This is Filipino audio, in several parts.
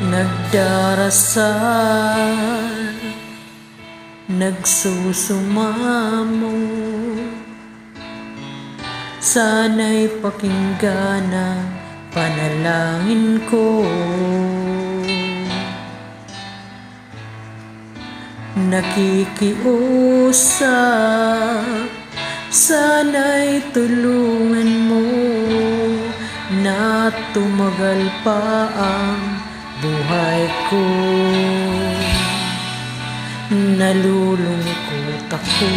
Nagdarasal, nagsusumamo, sana'y pakinggan ang panalangin ko. Nakikiusap, sana'y tulungan mo na tumagal pa ang buhay ko. Nalulungkot ako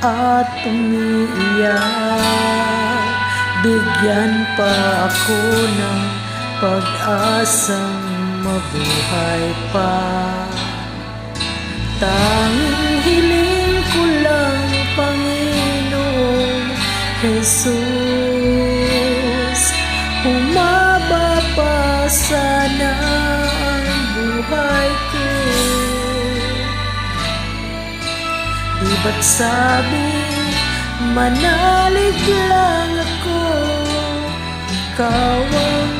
at umiiyak, bigyan pa ako ng pag-asang mabuhay pa. Tanging hiling ko lang, Panginoong Jesus, humaba pa sana ang buhay ko. Di ba't sabi, manalig lang ako, ikaw ang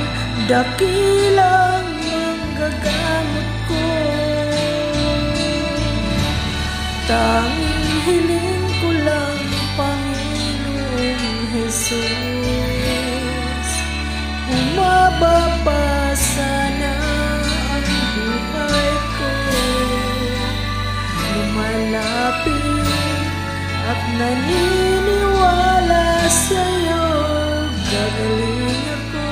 dakilang manggagamot ko. Tanging hiling ko lang, Panginoong Jesus, humaba pa sana ang buhay ko. Lumalapit at naniniwala sa'yo, gagaling ako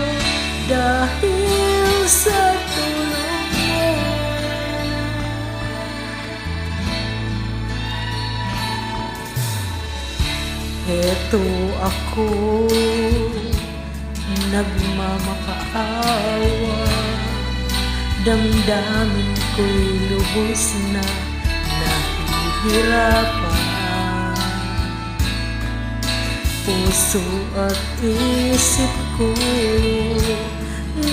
dahil sa tulong mo. Heto ako, nagmamakaawa, damdamin ko'y lubos na nahihirapan. Puso at isip ko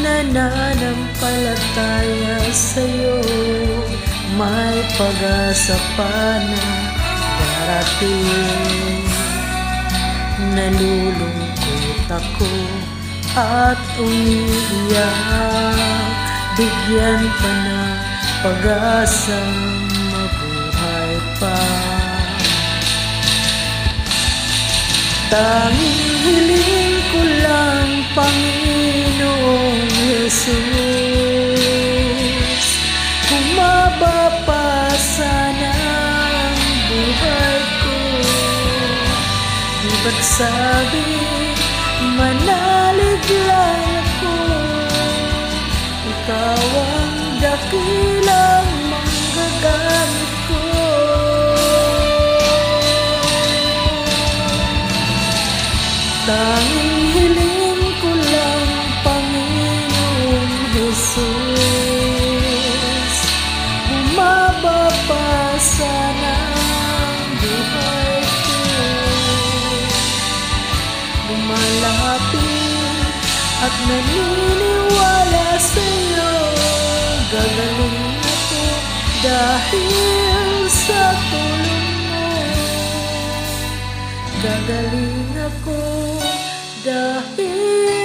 nananampalataya sa'yo, may pag-asa pa na darating. Nalulungkot ako at umiiyak, bigyan pa ng pag-asang mabuhay pa. Tanging hiling ko lang, Panginoong Jesus, humaba pa sana ang buhay ko. Di ba't sabi, manalig lang ako, ikaw ang dakilang manggagamit ko. Tanging hiling ko lang, Panginoong Jesus, humaba pa sana ang buhay ko. Lumalapit at naniniwala sa'yo, gagaling ako dahil sa tulong mo. Gagaling ako dahil